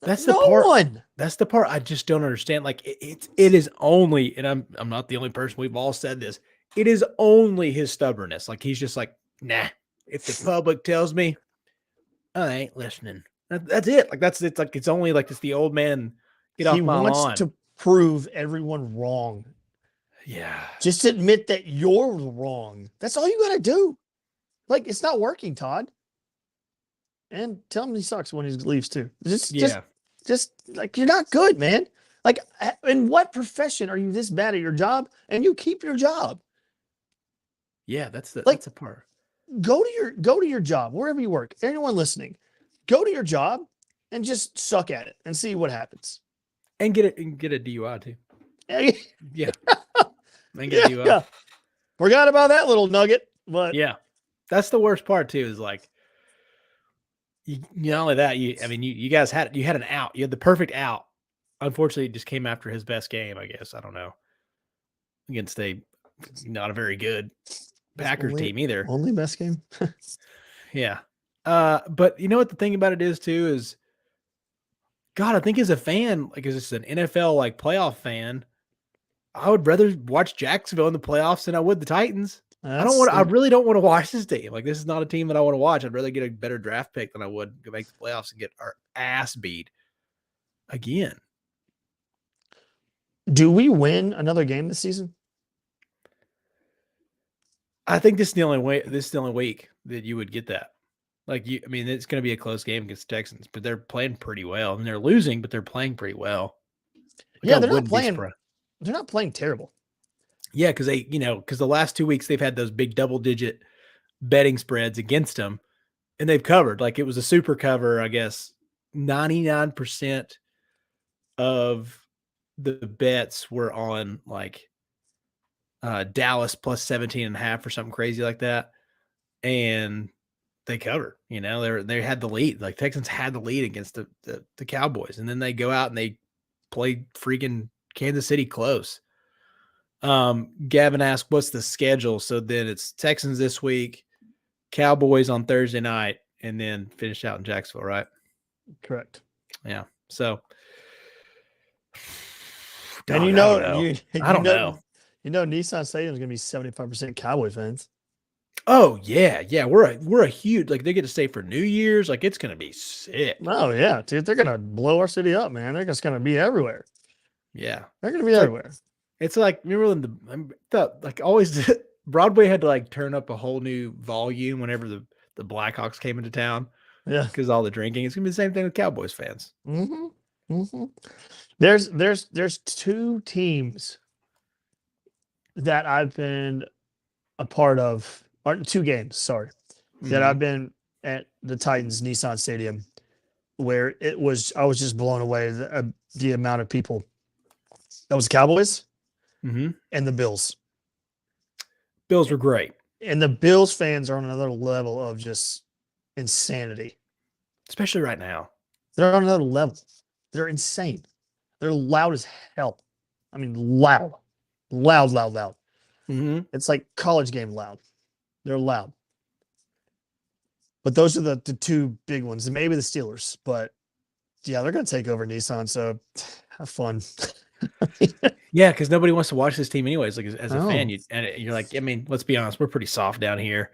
That's the no part. One. That's the part I just don't understand. Like it is only, and I'm not the only person. We've all said this. It is only his stubbornness. Like he's just like, nah. If the public tells me, I ain't listening. That's it. Like it's like it's only like it's the old man. Get off my lawn. He wants to prove everyone wrong. Yeah. Just admit that you're wrong. That's all you got to do. Like it's not working, Todd. And tell him he sucks when he leaves too. Just like you're not good, man. Like in what profession are you this bad at your job and you keep your job? Yeah, that's the part. Go to your job wherever you work. Anyone listening, go to your job and just suck at it and see what happens. And get a DUI too. Yeah. And get a DUI. Yeah. Forgot about that little nugget, but yeah, that's the worst part too. Is like. Not only that, you guys had an out. You had the perfect out. Unfortunately, it just came after his best game, I guess. I don't know. Against not a very good Packers team either. Only best game. Yeah. But you know what the thing about it is too is, God, I think as a fan, like as just an NFL like playoff fan, I would rather watch Jacksonville in the playoffs than I would the Titans. I really don't want to watch this team. Like, this is not a team that I want to watch. I'd rather get a better draft pick than I would go make the playoffs and get our ass beat again. Do we win another game this season? I think this is the only week that you would get that. Like it's going to be a close game against the Texans, but they're playing pretty well. And they're losing, but they're playing pretty well. Like, yeah, they're not playing terrible. Yeah, because the last 2 weeks they've had those big double-digit betting spreads against them, and they've covered. Like it was a super cover, I guess. 99% of the bets were on like Dallas plus 17.5 or something crazy like that, and they covered. They had the lead. Like Texans had the lead against the Cowboys, and then they go out and they play freaking Kansas City close. Gavin asked, what's the schedule? So then it's Texans this week, Cowboys on Thursday night, and then finish out in Jacksonville, right? Correct. Yeah. So, and I don't know. Nissan Stadium is going to be 75% Cowboy fans. Oh yeah. Yeah. We're a huge, like they get to stay for New Year's. Like it's going to be sick. Oh yeah, dude. They're going to blow our city up, man. They're just going to be everywhere. Yeah. They're going to be everywhere. It's like, remember when always Broadway had to like turn up a whole new volume whenever the Blackhawks came into town. Yeah. Because all the drinking. It's gonna be the same thing with Cowboys fans. Mm-hmm. Mm-hmm. There's two teams that I've been a part of, or two games, sorry, that I've been at the Titans Nissan Stadium where I was just blown away the amount of people. That was Cowboys. And the Bills. Bills were great. And the Bills fans are on another level of just insanity. Especially right now. They're on another level. They're insane. They're loud as hell. I mean, loud. Loud. Mm-hmm. It's like college game loud. They're loud. But those are the two big ones. And maybe the Steelers. But, yeah, they're going to take over Nissan. So, have fun. Yeah, because nobody wants to watch this team anyways. Like as a fan, you're like, let's be honest, we're pretty soft down here.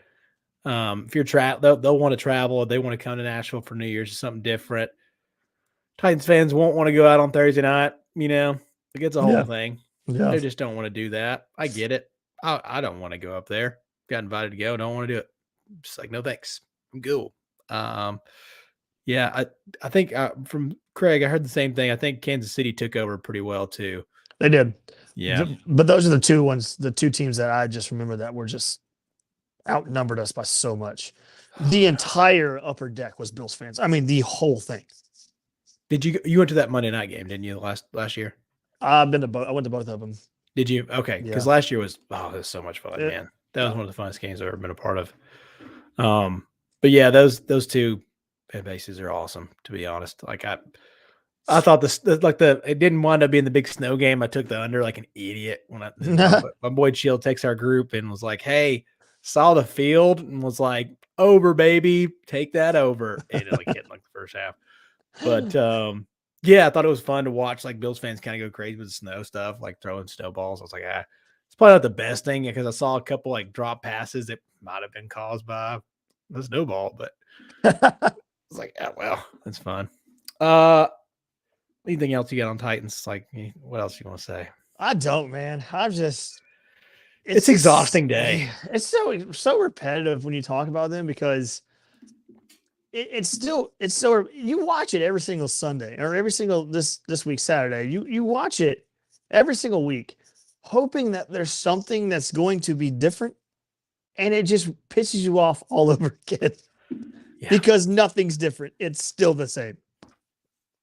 If you're they'll want to travel. They want to come to Nashville for New Year's or something different. Titans fans won't want to go out on Thursday night. Like it's a whole thing. Yeah. They just don't want to do that. I get it. I don't want to go up there. Got invited to go. Don't want to do it. Just like, no thanks. I'm cool. Yeah, I think from Craig, I heard the same thing. I think Kansas City took over pretty well too. They did. Yeah. But those are the two teams that I just remember that were just outnumbered us by so much. The entire upper deck was Bills fans. I mean, the whole thing. Did you went to that Monday night game, didn't you, last year? I've been to both. I went to both of them. Did you? Okay, because Yeah. last year was it was so much fun, man. That was one of the funnest games I've ever been a part of. But yeah, those two fan bases are awesome, to be honest. Like I thought it didn't wind up being the big snow game. I took the under like an idiot when my boy Chill takes our group and was like, "Hey, saw the field," and was like, "Over, baby, take that over." And it like hit like the first half. But yeah, I thought it was fun to watch like Bills fans kind of go crazy with the snow stuff, like throwing snowballs. I was like, it's probably not the best thing because I saw a couple like drop passes that might have been caused by the snowball, but I was like, well, that's fun. Anything else you got on Titans? Like, what else you want to say? I don't, man. I'm just. It's exhausting day. It's so repetitive when you talk about them because it's so you watch it every single Sunday or every single this week Saturday. You watch it every single week, hoping that there's something that's going to be different, and it just pisses you off all over again because nothing's different. It's still the same.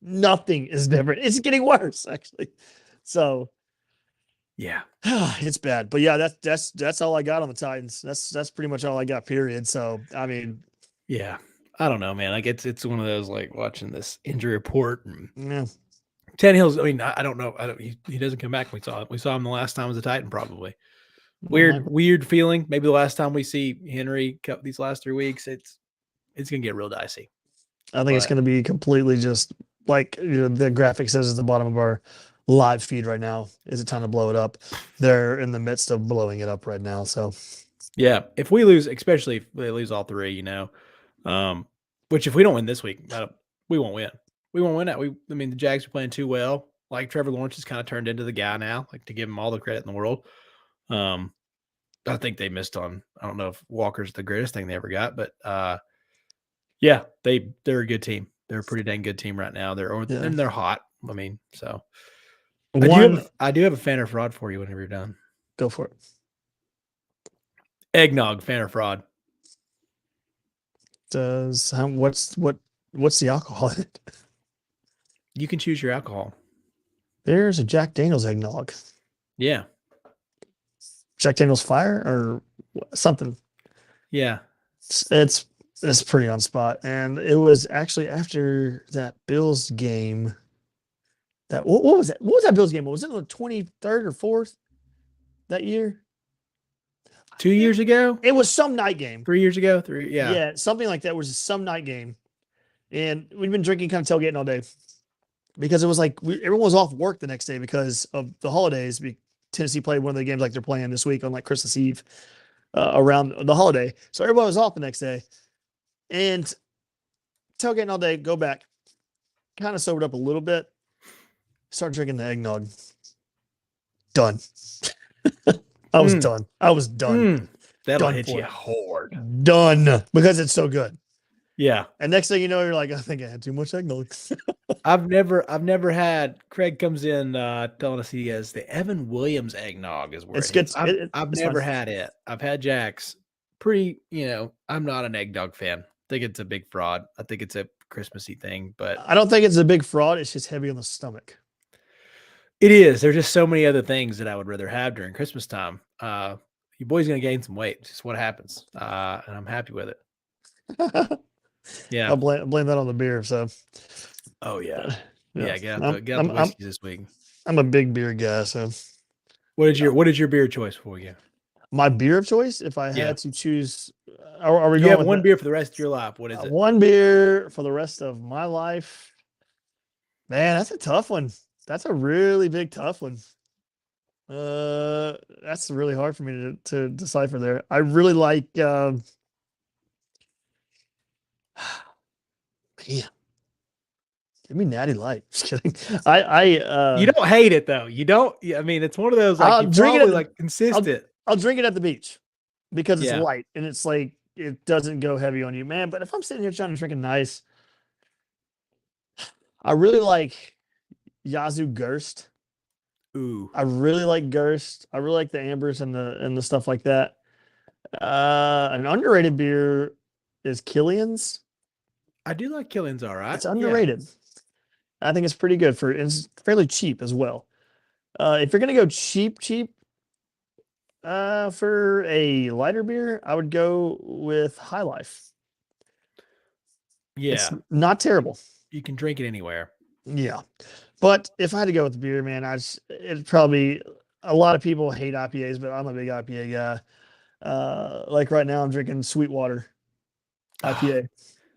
Nothing is different. It's getting worse, actually. So, yeah, it's bad. But yeah, that's all I got on the Titans. That's pretty much all I got. Period. So, I mean, yeah, I don't know, man. Like it's one of those like watching this injury report. And yeah. Tannehill's. I mean, I don't know. He doesn't come back. We saw him the last time as a Titan, probably. Weird feeling. Maybe the last time we see Henry these last 3 weeks, it's gonna get real dicey. I think it's gonna be completely just like the graphic says at the bottom of our live feed right now. Is it time to blow it up? They're in the midst of blowing it up right now. So yeah, if we lose, especially if they lose all three, which if we don't win this week, we won't win. We won't win that. I mean, the Jags are playing too well. Like Trevor Lawrence has kind of turned into the guy now, like to give him all the credit in the world. I think they missed on. I don't know if Walker's the greatest thing they ever got, but yeah, they're a good team. They're a pretty dang good team right now. And they're hot. I mean, so I do have a fan or fraud for you whenever you're done. Go for it. Eggnog, fan or fraud? What's the alcohol in it? You can choose your alcohol. There's a Jack Daniel's eggnog. Yeah. Jack Daniel's Fire or something. Yeah. It's pretty on spot. And it was actually after that Bills game. What was that? What was that Bills game? Was it the 23rd or 4th that year? 2 years ago? It was some night game. 3 years ago? Yeah. Yeah, something like that. It was some night game. And we'd been drinking, kind of tailgating all day. Because it was like everyone was off work the next day because of the holidays. Tennessee played one of the games like they're playing this week on like Christmas Eve around the holiday. So everybody was off the next day. And tailgating all day, go back. Kind of sobered up a little bit. Start drinking the eggnog. Done. I was done. I was done. That'll done hit you hard. Done. Because it's so good. Yeah. And next thing you know, you're like, I think I had too much eggnog. I've never had. Craig comes in telling us he has the Evan Williams eggnog is where it's good. I've never had it. I've had Jack's. Pretty, I'm not an eggnog fan. I think it's a big fraud. I think it's a Christmassy thing, but I don't think it's a big fraud. It's just heavy on the stomach. It is. There's just so many other things that I would rather have during Christmas time. Your boy's gonna gain some weight. It's just what happens, and I'm happy with it. Yeah, I'll blame that on the beer. So, oh yeah, get out the whiskey this week. I'm a big beer guy. So, what is your beer choice for you? My beer of choice, if I had to choose, are we you going have one beer for the rest of your life? What is it? One beer for the rest of my life. Man, that's a tough one. That's a really big tough one. That's really hard for me to decipher there. I really like man. Give me Natty Light. Just kidding. You don't hate it though. You don't. I mean, it's one of those like you probably like consistent. I'll drink it at the beach because it's light and it's like it doesn't go heavy on you, man. But if I'm sitting here trying to drink a nice, I really like Yazoo Gerst. Ooh. I really like Gerst. I really like the ambers and the stuff like that. An underrated beer is Killian's. I do like Killian's all right. It's underrated. I think it's pretty good it's fairly cheap as well. If you're gonna go cheap, for a lighter beer, I would go with High Life. Yeah. It's not terrible. You can drink it anywhere. Yeah. But if I had to go with beer, man, it'd probably a lot of people hate IPAs, but I'm a big IPA guy. Like right now I'm drinking Sweetwater IPA.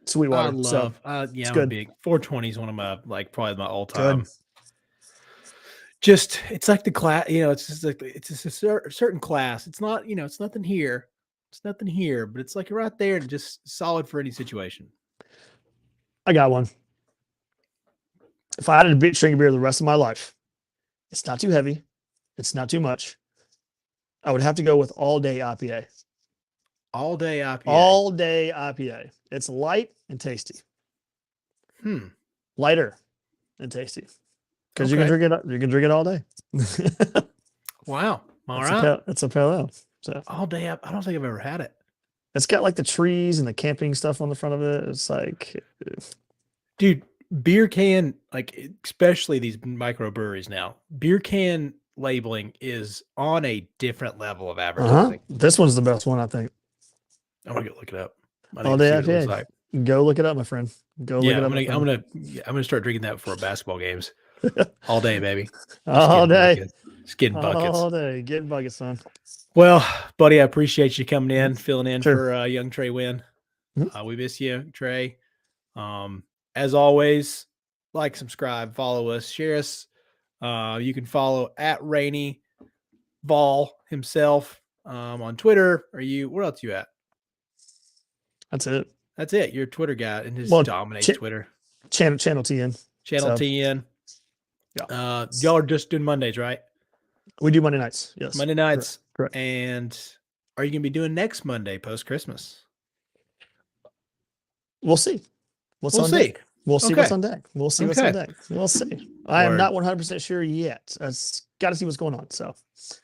Sweetwater. I love it's I'm good. a big 420 is one of my probably my all-time. Good. Just it's like the class, it's just like it's just a certain class. It's not, it's nothing here. It's nothing here, but it's like right there and just solid for any situation. I got one. If I had to drink a beer the rest of my life, it's not too heavy. It's not too much. I would have to go with All Day IPA. All Day IPA. All Day IPA. It's light and tasty. Lighter and tasty. Because you can drink it. You can drink it all day. Wow. All right. It's a pale ale. So All Day. I don't think I've ever had it. It's got like the trees and the camping stuff on the front of it. It's like, dude, beer can, like especially these microbreweries now, beer can labeling is on a different level of advertising. This one's the best one, I think. I'm gonna go look it up. All Day IPA. Go look it up, my friend. Go look it up. I'm gonna start drinking that before basketball games. All day, baby. All day. Just getting buckets. All day. Getting buckets, son. Well, buddy, I appreciate you coming in, filling in for young Trey Wynn. We miss you, Trey. As always, like, subscribe, follow us, share us. You can follow at Rainey Vol himself on Twitter. Where else you at? That's it. That's it. You're a Twitter guy and just dominates Twitter. Channel TN. TN. Yeah. Y'all are just doing Mondays, right? We do Monday nights. Yes. Monday nights. Correct. And are you going to be doing next Monday post-Christmas? We'll see. We'll see. We'll see what's on deck. We'll see what's on deck. We'll see. I am not 100% sure yet. Got to see what's going on. So,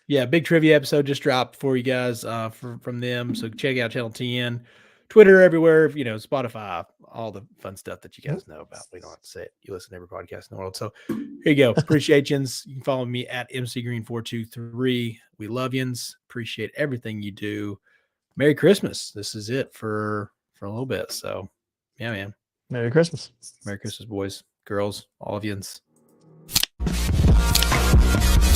yeah, big trivia episode just dropped for you guys from them. So check out Channel TN, Twitter, everywhere, Spotify, all the fun stuff that you guys know about. We don't have to say it. You listen to every podcast in the world. So here you go. Appreciate yins. You can follow me at MCGreen423. We love yins. Appreciate everything you do. Merry Christmas. This is it for a little bit. So yeah, man. Merry Christmas. Merry Christmas, boys, girls, all of yins.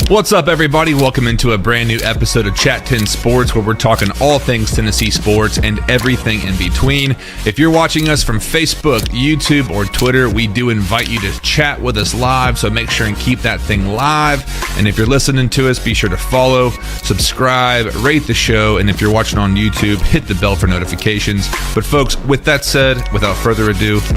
What's up, everybody? Welcome into a brand new episode of Chat 10 Sports, where we're talking all things Tennessee sports and everything in between. If you're watching us from Facebook, YouTube, or Twitter, we do invite you to chat with us live, so make sure and keep that thing live. And if you're listening to us, be sure to follow, subscribe, rate the show, and if you're watching on YouTube, hit the bell for notifications. But folks, with that said, without further ado,